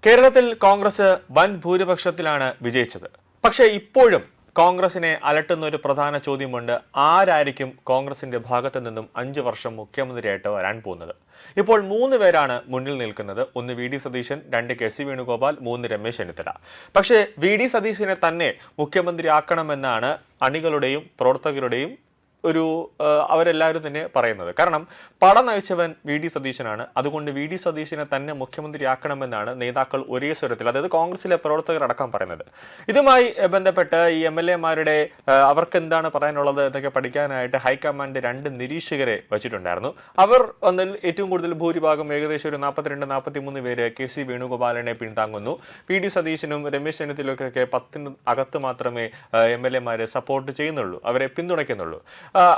കേരളത്തിൽ കോൺഗ്രസ് വൻ ഭൂരിപക്ഷത്തിലാണ് വിജയിച്ചത്. പക്ഷേ ഇപ്പോഴും കോൺഗ്രസിനെ അലട്ടുന്ന ഒരു പ്രധാന ചോദ്യമുണ്ട്. ആരായിരിക്കും കോൺഗ്രസിന്റെ ഭാഗത്തു നിന്നും 5 വർഷം മുഖ്യമന്ത്രിയായിട്ട് വരാൻ പോകുന്നത്? ഇപ്പോൾ 3 പേരാണ് മുന്നിൽ നിൽക്കുന്നത്. 1 V D Satheesan, 2 K C Venugopal, 3 Ramesh Chennithala. പക്ഷേ വി ഡി സതീശനെ തന്നെ മുഖ്യമന്ത്രിയാക്കണമെന്നാണ് അണികളുടെയും പ്രവർത്തകരുടെയും അവരെല്ലാവരും തന്നെ പറയുന്നത്. കാരണം പട നയിച്ചവൻ വി ഡി സതീശനാണ്. അതുകൊണ്ട് വി ഡി സതീശനെ തന്നെ മുഖ്യമന്ത്രിയാക്കണമെന്നാണ് നേതാക്കൾ ഒരേ സ്വരത്തിൽ, അതായത് കോൺഗ്രസിലെ പ്രവർത്തകർ അടക്കം പറയുന്നത്. ഇതുമായി ബന്ധപ്പെട്ട് ഈ MLA-മാരുടെ അവർക്ക് എന്താണ് പറയാനുള്ളത് എന്നൊക്കെ പഠിക്കാനായിട്ട് ഹൈക്കമാൻഡ് 2 നിരീക്ഷകരെ വെച്ചിട്ടുണ്ടായിരുന്നു. അവർ ഒന്നിൽ ഏറ്റവും കൂടുതൽ ഭൂരിഭാഗം ഏകദേശം ഒരു 42-43 പേര് കെ സി വേണുഗോപാലിനെ പിന്താങ്ങുന്നു. വി ഡി സതീശനും രമേശ് ചെന്നിത്തലയ്ക്കൊക്കെ 10 അകത്ത് മാത്രമേ MLA-മാര് സപ്പോർട്ട് ചെയ്യുന്നുള്ളൂ, അവരെ പിന്തുണയ്ക്കുന്നുള്ളൂ.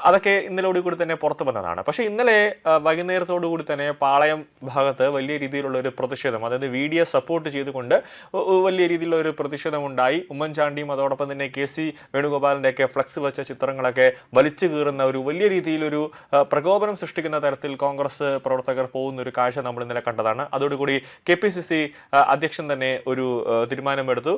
അതൊക്കെ ഇന്നലോട് കൂടി തന്നെ പുറത്തു വന്നതാണ്. പക്ഷേ ഇന്നലെ വൈകുന്നേരത്തോടു കൂടി തന്നെ പാളയം ഭാഗത്ത് വലിയ രീതിയിലുള്ള ഒരു പ്രതിഷേധം, അതായത് വി ഡിയെ സപ്പോർട്ട് ചെയ്തുകൊണ്ട് വലിയ രീതിയിലുള്ള ഒരു പ്രതിഷേധം ഉണ്ടായി. ഉമ്മൻചാണ്ടിയും അതോടൊപ്പം തന്നെ കെ സി വേണുഗോപാലിന്റെ ഒക്കെ ഫ്ലക്സ് വെച്ച ചിത്രങ്ങളൊക്കെ വലിച്ചു കീറുന്ന ഒരു വലിയ രീതിയിലൊരു പ്രകോപനം സൃഷ്ടിക്കുന്ന തരത്തിൽ കോൺഗ്രസ് പ്രവർത്തകർ പോകുന്ന ഒരു കാഴ്ച നമ്മൾ ഇന്നലെ കണ്ടതാണ്. അതോടുകൂടി KPCC അധ്യക്ഷൻ തന്നെ ഒരു തീരുമാനമെടുത്തു.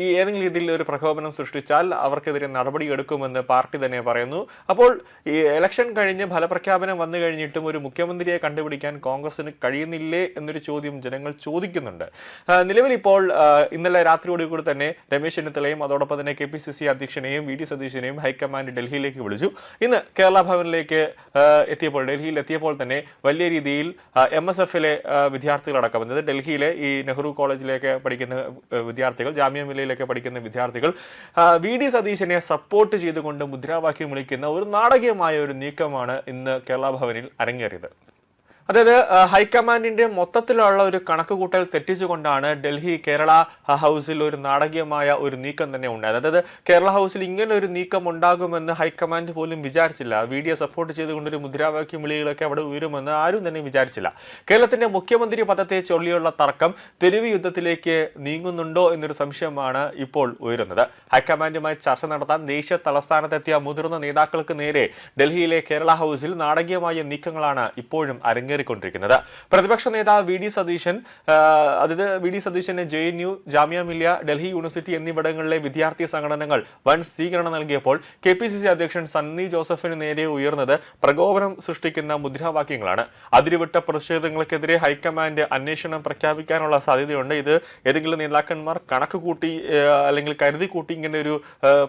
ഈ ഏതെങ്കിലും രീതിയിൽ ഒരു പ്രകോപനം സൃഷ്ടിച്ചാൽ അവർക്കെതിരെ നടപടിയെടുക്കുമെന്ന് പാർട്ടി തന്നെ പറയുന്നു. അപ്പോൾ ഈ ഇലക്ഷൻ കഴിഞ്ഞ് ഫലപ്രഖ്യാപനം വന്നു കഴിഞ്ഞിട്ടും ഒരു മുഖ്യമന്ത്രിയെ കണ്ടുപിടിക്കാൻ കോൺഗ്രസിന് കഴിയുന്നില്ലേ എന്നൊരു ചോദ്യം ജനങ്ങൾ ചോദിക്കുന്നുണ്ട്. നിലവിൽ ഇപ്പോൾ ഇന്നലെ രാത്രിയോടുകൂടി തന്നെ രമേശ് ചെന്നിത്തലയും അതോടൊപ്പം തന്നെ KPCC അധ്യക്ഷനെയും വി ഡി സതീശനെയും ഹൈക്കമാൻഡ് ഡൽഹിയിലേക്ക് വിളിച്ചു. ഇന്ന് കേരള ഭവനിലേക്ക് ഡൽഹിയിൽ എത്തിയപ്പോൾ തന്നെ വലിയ രീതിയിൽ MSF-ലെ വിദ്യാർത്ഥികളടക്കം, അതായത് ഡൽഹിയിലെ ഈ നെഹ്റു കോളേജിലേക്ക് പഠിക്കുന്ന വിദ്യാർത്ഥികൾ, ജാമ്യ മില്ലയിലേക്ക് പഠിക്കുന്ന വിദ്യാർത്ഥികൾ വി ഡി സതീശനെ സപ്പോർട്ട് ചെയ്തുകൊണ്ട് മുദ്രാവാക്യം വിളിക്കുന്ന ഒരു നാടകീയമായ ഒരു നീക്കമാണ് ഇന്ന് കേരള ഭവനിൽ അരങ്ങേറിയത്. അതായത് ഹൈക്കമാൻഡിന്റെ മൊത്തത്തിലുള്ള ഒരു കണക്കുകൂട്ടൽ തെറ്റിച്ചുകൊണ്ടാണ് ഡൽഹി കേരള ഹൗസിൽ ഒരു നാടകീയമായ ഒരു നീക്കം തന്നെ ഉണ്ടായത്. അതായത് കേരള ഹൗസിൽ ഇങ്ങനെ ഒരു നീക്കം ഉണ്ടാകുമെന്ന് ഹൈക്കമാൻഡ് പോലും വിചാരിച്ചില്ല. വി ഡിയെ സപ്പോർട്ട് ചെയ്തുകൊണ്ടൊരു മുദ്രാവാക്യം വിളികളൊക്കെ അവിടെ ഉയരുമെന്ന് ആരും തന്നെ വിചാരിച്ചില്ല. കേരളത്തിന്റെ മുഖ്യമന്ത്രി പദത്തെ ചൊല്ലിയുള്ള തർക്കം തെരുവ് യുദ്ധത്തിലേക്ക് നീങ്ങുന്നുണ്ടോ എന്നൊരു സംശയമാണ് ഇപ്പോൾ ഉയരുന്നത്. ഹൈക്കമാൻഡുമായി ചർച്ച നടത്താൻ ദേശീയ തലസ്ഥാനത്തെത്തിയ മുതിർന്ന നേതാക്കൾക്ക് നേരെ ഡൽഹിയിലെ കേരള ഹൗസിൽ നാടകീയമായ നീക്കങ്ങളാണ് ഇപ്പോഴും അരങ്ങേറിക്കൊണ്ടിരിക്കുന്നത്. പ്രതിപക്ഷ നേതാവ് വി ഡി സതീശൻ, അതായത് വി ഡി സതീശന് JNU, ജാമ്യ മില്ലിയ, ഡൽഹി യൂണിവേഴ്സിറ്റി എന്നിവിടങ്ങളിലെ വിദ്യാർത്ഥി സംഘടനകൾ വൻ സ്വീകരണം നൽകിയപ്പോൾ KPCC അധ്യക്ഷൻ സണ്ണി ജോസഫിന് നേരെ ഉയർന്നത് പ്രകോപനം സൃഷ്ടിക്കുന്ന മുദ്രാവാക്യങ്ങളാണ്. അതിരുവിട്ട പ്രതിഷേധങ്ങൾക്കെതിരെ ഹൈക്കമാൻഡ് അന്വേഷണം പ്രഖ്യാപിക്കാനുള്ള സാധ്യതയുണ്ട്. ഇത് ഏതെങ്കിലും നേതാക്കന്മാർ കണക്ക് കൂട്ടി അല്ലെങ്കിൽ കരുതി കൂട്ടി ഇങ്ങനെ ഒരു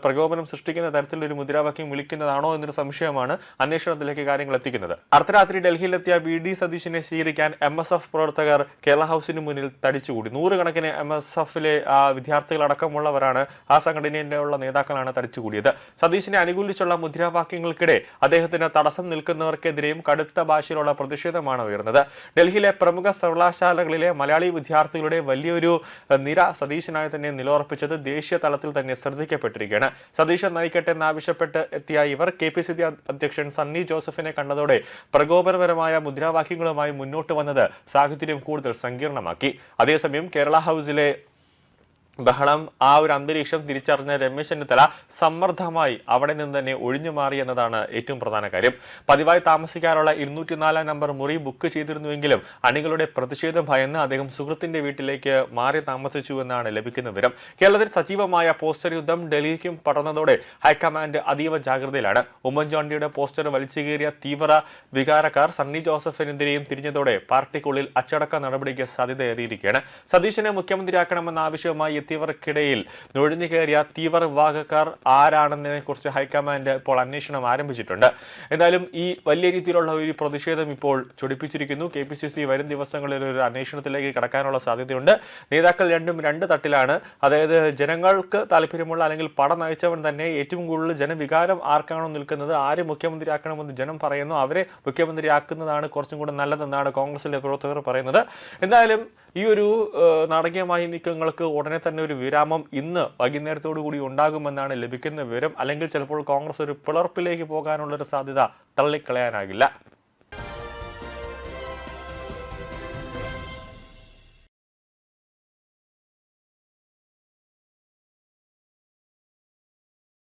പ്രകോപനം സൃഷ്ടിക്കുന്ന തരത്തിലൊരു മുദ്രാവാക്യം വിളിക്കുന്നതാണോ എന്നൊരു സംശയമാണ് അന്വേഷണത്തിലേക്ക് കാര്യങ്ങൾ എത്തിക്കുന്നത്. അർദ്ധരാത്രി ഡൽഹിയിലെത്തിയ വി ഡി സതീശനെ സ്വീകരിക്കാൻ MSF പ്രവർത്തകർ കേരള ഹൗസിന് മുന്നിൽ തടിച്ചുകൂടി. 100 കണക്കിന് MSF-ലെ വിദ്യാർത്ഥികളടക്കമുള്ളവരാണ്, ആ സംഘടനയിലുള്ള നേതാക്കളാണ് തടിച്ചുകൂടിയത്. സതീശനെ അനുകൂലിച്ചുള്ള മുദ്രാവാക്യങ്ങൾക്കിടെ അദ്ദേഹത്തിന് തടസ്സം നിൽക്കുന്നവർക്കെതിരെയും കടുത്ത ഭാഷയിലുള്ള പ്രതിഷേധമാണ് ഉയർന്നത്. ഡൽഹിയിലെ പ്രമുഖ സർവകലാശാലകളിലെ മലയാളി വിദ്യാർത്ഥികളുടെ വലിയൊരു നിര സതീശനായി തന്നെ നിലയുറപ്പിച്ചത് ദേശീയ തലത്തിൽ തന്നെ ശ്രദ്ധിക്കപ്പെട്ടിരിക്കുകയാണ്. സതീശൻ നയിക്കട്ടെ എന്നാവശ്യപ്പെട്ട് എത്തിയ ഇവർ KPCC അധ്യക്ഷൻ സണ്ണി ജോസഫിനെ കണ്ടതോടെ പ്രകോപനപരമായ മുദ്രാവാക്യങ്ങളുമായി മുന്നോട്ട് വന്നത് സാഹചര്യം കൂടുതൽ സങ്കീർണമാക്കി. അതേസമയം കേരള ഹൗസിലെ ബഹളം, ആ ഒരു അന്തരീക്ഷം തിരിച്ചറിഞ്ഞ രമേശ് ചെന്നിത്തല സമ്മർദ്ദമായി അവിടെ നിന്ന് തന്നെ ഒഴിഞ്ഞു മാറി എന്നതാണ് ഏറ്റവും പ്രധാന കാര്യം. പതിവായി താമസിക്കാറുള്ള 204 നമ്പർ മുറി ബുക്ക് ചെയ്തിരുന്നുവെങ്കിലും അണികളുടെ പ്രതിഷേധം ഭയന്ന് അദ്ദേഹം സുഹൃത്തിന്റെ വീട്ടിലേക്ക് മാറി താമസിച്ചു എന്നാണ് ലഭിക്കുന്ന വിവരം. കേരളത്തിൽ സജീവമായ പോസ്റ്റർ യുദ്ധം ഡൽഹിക്കും പടർന്നതോടെ ഹൈക്കമാൻഡ് അതീവ ജാഗ്രതയിലാണ്. ഉമ്മൻചാണ്ടിയുടെ പോസ്റ്റർ വലിച്ചുകീറിയ തീവ്ര വികാരക്കാർ സണ്ണി ജോസഫിനെതിരെയും തിരിഞ്ഞതോടെ പാർട്ടിക്കുള്ളിൽ അച്ചടക്ക നടപടിക്ക് സാധ്യതയേറിയിരിക്കുകയാണ്. സതീശനെ മുഖ്യമന്ത്രിയാക്കണമെന്ന ആവശ്യവുമായി എത്തിയവർക്കിടയിൽ നുഴഞ്ഞു കയറിയ തീവ്രവിഭാഗക്കാർ ആരാണെന്നതിനെ കുറിച്ച് ഹൈക്കമാൻഡ് ഇപ്പോൾ അന്വേഷണം ആരംഭിച്ചിട്ടുണ്ട്. എന്തായാലും ഈ വലിയ രീതിയിലുള്ള ഒരു പ്രതിഷേധം ഇപ്പോൾ ചൊടിപ്പിച്ചിരിക്കുന്നു. KPCC വരും ദിവസങ്ങളിൽ ഒരു അന്വേഷണത്തിലേക്ക് കടക്കാനുള്ള സാധ്യതയുണ്ട്. നേതാക്കൾ രണ്ടും 2 തട്ടിലാണ്. അതായത് ജനങ്ങൾക്ക് താല്പര്യമുള്ള അല്ലെങ്കിൽ പട നയിച്ചവൻ തന്നെ ഏറ്റവും കൂടുതൽ ജനവികാരം ആർക്കാണോ നിൽക്കുന്നത്, ആരെ മുഖ്യമന്ത്രിയാക്കണമെന്ന് ജനം പറയുന്നു, അവരെ മുഖ്യമന്ത്രിയാക്കുന്നതാണ് കുറച്ചും കൂടെ നല്ലതെന്നാണ് കോൺഗ്രസിലെ പ്രവർത്തകർ പറയുന്നത്. എന്തായാലും ഈ ഒരു നാടകീയമായ നീക്കങ്ങൾക്ക് ഉടനെ തന്നെ ഒരു വിരാമം ഇന്ന് വൈകുന്നേരത്തോടു കൂടി ഉണ്ടാകുമെന്നാണ് ലഭിക്കുന്ന വിവരം. അല്ലെങ്കിൽ ചിലപ്പോൾ കോൺഗ്രസ് ഒരു പിളർപ്പിലേക്ക് പോകാനുള്ള ഒരു സാധ്യത തള്ളിക്കളയാനാകില്ല.